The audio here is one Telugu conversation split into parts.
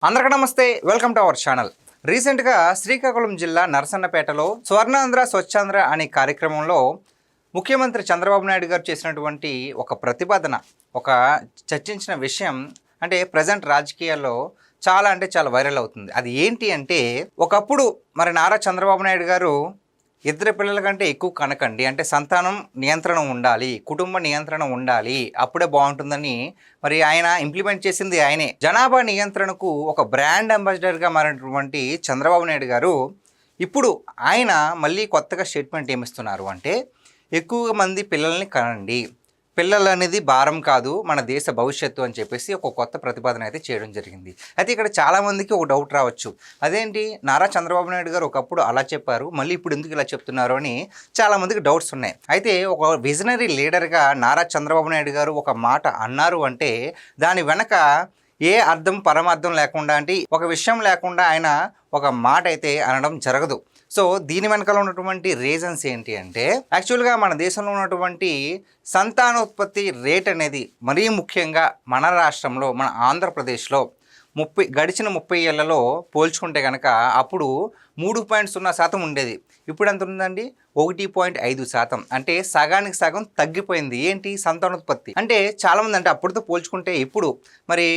అందరికీ నమస్తే, వెల్కమ్ టు అవర్ ఛానల్. రీసెంట్గా శ్రీకాకుళం జిల్లా నరసన్నపేటలో స్వర్ణాంధ్ర స్వచ్ఛాంధ్ర అనే కార్యక్రమంలో ముఖ్యమంత్రి చంద్రబాబు నాయుడు గారు చేసినటువంటి ఒక ప్రతిపాదన, ఒక చర్చించిన విషయం అంటే ప్రజెంట్ రాజకీయాల్లో చాలా వైరల్ అవుతుంది. అది ఏంటి అంటే, ఒకప్పుడు మరి నారా చంద్రబాబు నాయుడు గారు ఇద్దరు పిల్లల కంటే ఎక్కువ కనకండి, అంటే సంతానం నియంత్రణ ఉండాలి, కుటుంబ నియంత్రణ ఉండాలి, అప్పుడే బాగుంటుందని మరి ఆయన ఇంప్లిమెంట్ చేసింది ఆయనే. జనాభా నియంత్రణకు ఒక బ్రాండ్ అంబాసిడర్గా మారినటువంటి చంద్రబాబు నాయుడు గారు ఇప్పుడు ఆయన మళ్ళీ కొత్తగా స్టేట్మెంట్ ఏమిస్తున్నారు అంటే, ఎక్కువ మంది పిల్లల్ని కనండి, పిల్లలు అనేది భారం కాదు, మన దేశ భవిష్యత్తు అని చెప్పేసి ఒక కొత్త ప్రతిపాదన అయితే చేయడం జరిగింది. అయితే ఇక్కడ చాలామందికి ఒక డౌట్ రావచ్చు, అదేంటి నారా చంద్రబాబు నాయుడు గారు ఒకప్పుడు అలా చెప్పారు, మళ్ళీ ఇప్పుడు ఎందుకు ఇలా చెప్తున్నారు అని చాలామందికి డౌట్స్ ఉన్నాయి. అయితే ఒక విజనరీ లీడర్గా నారా చంద్రబాబు నాయుడు గారు ఒక మాట అన్నారు అంటే దాని వెనక ఏ అర్థం పరమార్థం లేకుండా, అంటే ఒక విషయం లేకుండా ఆయన ఒక మాట అయితే అనడం జరగదు. సో దీని వెనకాల ఉన్నటువంటి రీజన్స్ ఏంటి అంటే, యాక్చువల్గా మన దేశంలో ఉన్నటువంటి సంతానోత్పత్తి రేట్ అనేది మరీ ముఖ్యంగా మన రాష్ట్రంలో, మన ఆంధ్రప్రదేశ్లో గడిచిన 30 ఏళ్లలో పోల్చుకుంటే కనుక అప్పుడు 3.0% ఉండేది. ఇప్పుడు ఎంత ఉందండి? 1.5%. అంటే సగానికి సగం తగ్గిపోయింది. ఏంటి? సంతానోత్పత్తి. అంటే చాలామంది అంటే అప్పటితో పోల్చుకుంటే ఇప్పుడు మరి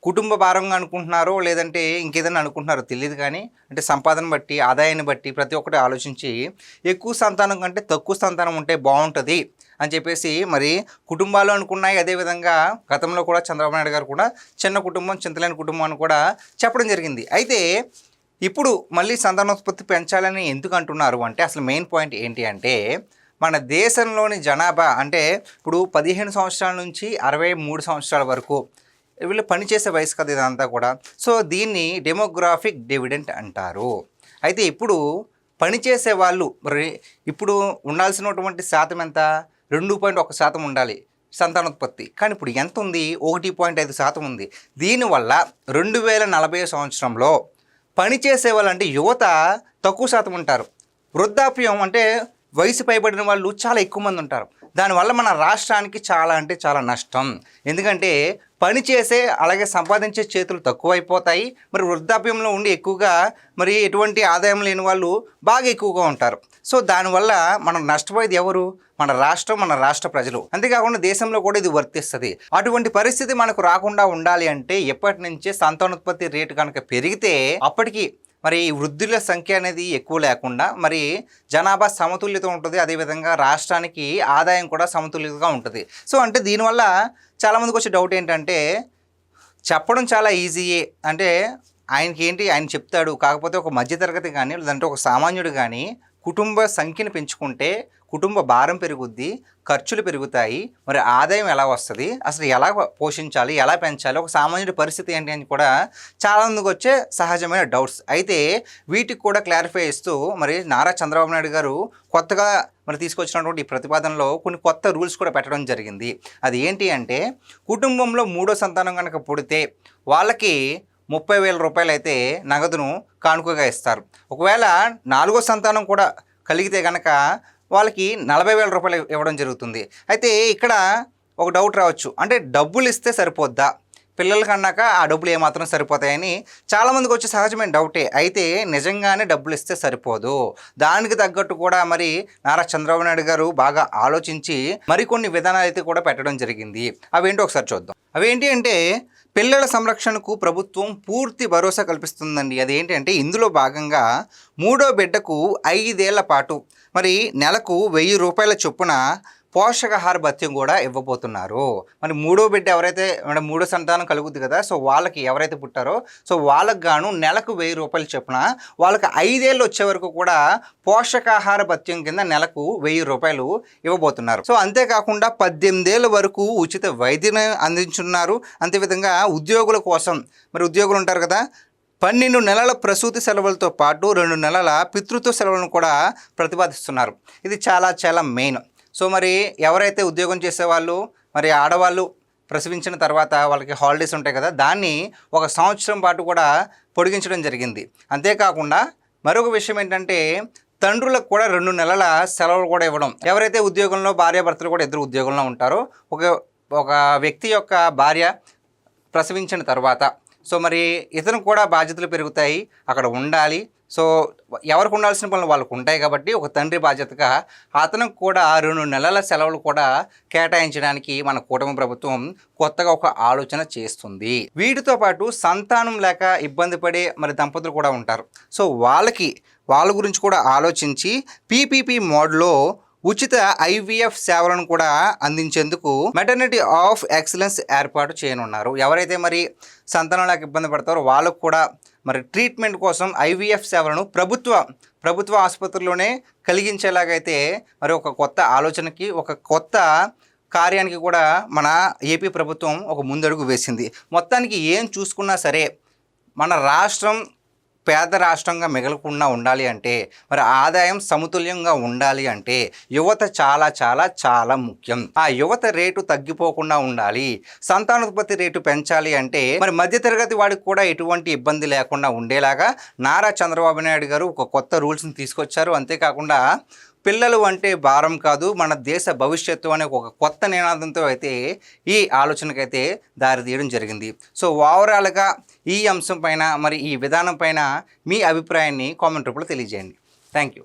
కుటుంబ భారంగా అనుకుంటున్నారో లేదంటే ఇంకేదైనా అనుకుంటున్నారో తెలియదు, కానీ అంటే సంపాదన బట్టి, ఆదాయాన్ని బట్టి ప్రతి ఒక్కటి ఆలోచించి ఎక్కువ సంతానం కంటే తక్కువ సంతానం ఉంటే బాగుంటుంది అని చెప్పేసి మరి కుటుంబాలు అనుకున్నాయి. అదేవిధంగా గతంలో కూడా చంద్రబాబు నాయుడు గారు కూడా చిన్న కుటుంబం చింతలేని కుటుంబం అని కూడా చెప్పడం జరిగింది. అయితే ఇప్పుడు మళ్ళీ సంతానోత్పత్తి పెంచాలని ఎందుకు అంటున్నారు అంటే, అసలు మెయిన్ పాయింట్ ఏంటి అంటే, మన దేశంలోని జనాభా అంటే ఇప్పుడు 15 సంవత్సరాల నుంచి 63 సంవత్సరాల వరకు వీళ్ళు పనిచేసే వయసు కదా ఇదంతా కూడా. సో దీన్ని డెమోగ్రాఫిక్ డివిడెంట్ అంటారు. అయితే ఇప్పుడు పనిచేసే వాళ్ళు మరి ఇప్పుడు ఉండాల్సినటువంటి శాతం ఎంత? 2.1% ఉండాలి సంతానోత్పత్తి, కానీ ఇప్పుడు ఎంత ఉంది? 1.5% ఉంది. దీనివల్ల 2040 సంవత్సరంలో పనిచేసే వాళ్ళు అంటే యువత తక్కువ శాతం ఉంటారు. వృద్ధాప్యం అంటే వయసు పైబడిన వాళ్ళు చాలా ఎక్కువ మంది ఉంటారు. దానివల్ల మన రాష్ట్రానికి చాలా నష్టం. ఎందుకంటే పనిచేసే అలాగే సంపాదించే చేతులు తక్కువైపోతాయి. మరి వృద్ధాప్యంలో ఉండి ఎక్కువగా మరి ఎటువంటి ఆదాయం లేని వాళ్ళు బాగా ఎక్కువగా ఉంటారు. సో దానివల్ల మనం నష్టపోయేది ఎవరు? మన రాష్ట్రం, మన రాష్ట్ర ప్రజలు. అంతేకాకుండా దేశంలో కూడా ఇది వర్తిస్తుంది. అటువంటి పరిస్థితి మనకు రాకుండా ఉండాలి అంటే ఎప్పటి నుంచే సంతానోత్పత్తి రేటు కనుక పెరిగితే అప్పటికి మరి వృద్ధుల సంఖ్య అనేది ఎక్కువ లేకుండా మరి జనాభా సమతుల్యత ఉంటుంది. అదేవిధంగా రాష్ట్రానికి ఆదాయం కూడా సమతుల్యతగా ఉంటుంది. సో అంటే దీనివల్ల చాలామందికి వచ్చే డౌట్ ఏంటంటే, చెప్పడం చాలా ఈజీయే, అంటే ఆయన చెప్తాడు, కాకపోతే ఒక మధ్యతరగతి కానీ లేదంటే ఒక సామాన్యుడు కానీ కుటుంబ సంఖ్యను పెంచుకుంటే కుటుంబ భారం పెరుగుద్ది, ఖర్చులు పెరుగుతాయి, మరి ఆదాయం ఎలా వస్తుంది, అసలు ఎలా పోషించాలి, ఎలా పెంచాలి, ఒక సామాన్యుడి పరిస్థితి ఏంటి అని కూడా చాలామందికి వచ్చే సహజమైన డౌట్స్. అయితే వీటికి కూడా క్లారిఫై ఇస్తూ మరి నారా చంద్రబాబు నాయుడు గారు కొత్తగా మరి తీసుకొచ్చినటువంటి ఈ ప్రతిపాదనలో కొన్ని కొత్త రూల్స్ కూడా పెట్టడం జరిగింది. అది ఏంటి అంటే, కుటుంబంలో 3వ సంతానం కనుక పుడితే వాళ్ళకి 30,000 రూపాయలు అయితే నగదును కానుకగా ఇస్తారు. ఒకవేళ 4వ సంతానం కూడా కలిగితే కనుక వాళ్ళకి 40,000 రూపాయలు ఇవ్వడం జరుగుతుంది. అయితే ఇక్కడ ఒక డౌట్ రావచ్చు, అంటే డబ్బులు ఇస్తే సరిపోద్దా? పిల్లలకి అన్నాక ఆ డబ్బులు ఏమాత్రం సరిపోతాయని చాలామందికి వచ్చే సహజమైన డౌటే. అయితే నిజంగానే డబ్బులు ఇస్తే సరిపోదు. దానికి తగ్గట్టు కూడా మరి నారా చంద్రబాబు నాయుడు గారు బాగా ఆలోచించి మరికొన్ని విధానాలు అయితే కూడా పెట్టడం జరిగింది. అవేంటో ఒకసారి చూద్దాం. అవేంటి అంటే, పిల్లల సంరక్షణకు ప్రభుత్వం పూర్తి భరోసా కల్పిస్తుందండి. అదేంటి అంటే, ఇందులో భాగంగా 3వ బిడ్డకు 5 ఏళ్ల పాటు మరి నెలకు 1000 రూపాయల చొప్పున పోషకాహార భత్యం కూడా ఇవ్వబోతున్నారు. మరి 3వ బిడ్డ ఎవరైతే 3వ సంతానం కలుగుద్ది కదా, సో వాళ్ళకి ఎవరైతే పుట్టారో సో వాళ్ళకి గాను నెలకు 1000 రూపాయలు చొప్పున వాళ్ళకి 5 ఏళ్ళు వచ్చే వరకు కూడా పోషకాహార భత్యం కింద నెలకు 1000 రూపాయలు ఇవ్వబోతున్నారు. సో అంతేకాకుండా 18 ఏళ్ళ వరకు ఉచిత వైద్యం అందించున్నారు. అంతేవిధంగా ఉద్యోగుల కోసం, మరి ఉద్యోగులు ఉంటారు కదా, 12 నెలల ప్రసూతి సెలవులతో పాటు 2 నెలల పితృత్వ సెలవులను కూడా ప్రతిపాదిస్తున్నారు. ఇది చాలా మెయిన్. సో మరి ఎవరైతే ఉద్యోగం చేసేవాళ్ళు, మరి ఆడవాళ్ళు ప్రసవించిన తర్వాత వాళ్ళకి హాలిడేస్ ఉంటాయి కదా, దాన్ని 1 సంవత్సరం పాటు కూడా పొడిగించడం జరిగింది. అంతేకాకుండా మరొక విషయం ఏంటంటే, తండ్రులకు కూడా 2 నెలల సెలవులు కూడా ఇవ్వడం. ఎవరైతే ఉద్యోగంలో భార్యాభర్తలు కూడా ఇద్దరు ఉద్యోగంలో ఉంటారో, ఒక వ్యక్తి యొక్క భార్య ప్రసవించిన తర్వాత సో మరి ఇతను కూడా బాధ్యతలు పెరుగుతాయి, అక్కడ ఉండాలి. సో ఎవరికి ఉండాల్సిన పనులు వాళ్ళకు ఉంటాయి కాబట్టి ఒక తండ్రి బాధ్యతగా అతనికి కూడా 2 నెలల సెలవులు కూడా కేటాయించడానికి మన కూటమి ప్రభుత్వం కొత్తగా ఒక ఆలోచన చేస్తుంది. వీటితో పాటు సంతానం లేక ఇబ్బంది పడే మరి దంపతులు కూడా ఉంటారు. సో వాళ్ళ గురించి కూడా ఆలోచించి పీపీపీ మోడ్లో ఉచిత ఐవీఎఫ్ సేవలను కూడా అందించేందుకు మెటర్నిటీ ఆఫ్ ఎక్సలెన్స్ ఏర్పాటు చేయనున్నారు. ఎవరైతే మరి సంతానం లేక ఇబ్బంది పడతారో వాళ్ళకు కూడా మరి ట్రీట్మెంట్ కోసం ఐవీఎఫ్ సేవలను ప్రభుత్వ ఆసుపత్రుల్లోనే కలిగించేలాగైతే మరి ఒక కొత్త ఆలోచనకి, ఒక కొత్త కార్యానికి కూడా మన ఏపీ ప్రభుత్వం ఒక ముందడుగు వేసింది. మొత్తానికి ఏం చూసుకున్నా సరే మన రాష్ట్రం పేద రాష్ట్రంగా మిగలకుండా ఉండాలి అంటే, మరి ఆదాయం సమతుల్యంగా ఉండాలి అంటే యువత చాలా చాలా చాలా ముఖ్యం. ఆ యువత రేటు తగ్గిపోకుండా ఉండాలి, సంతానోత్పత్తి రేటు పెంచాలి అంటే మరి మధ్యతరగతి వాడికి కూడా ఎటువంటి ఇబ్బంది లేకుండా ఉండేలాగా నారా చంద్రబాబు నాయుడు గారు ఒక కొత్త రూల్స్ని తీసుకొచ్చారు. అంతేకాకుండా పిల్లలు అంటే భారం కాదు, మన దేశ భవిష్యత్తు అనే ఒక కొత్త నినాదంతో అయితే ఈ ఆలోచనకైతే దారితీయడం జరిగింది. సో ఓవరాల్గా ఈ అంశం పైన మరి ఈ విధానం పైన మీ అభిప్రాయాన్ని కామెంట్ రూపంలో తెలియజేయండి. Thank you.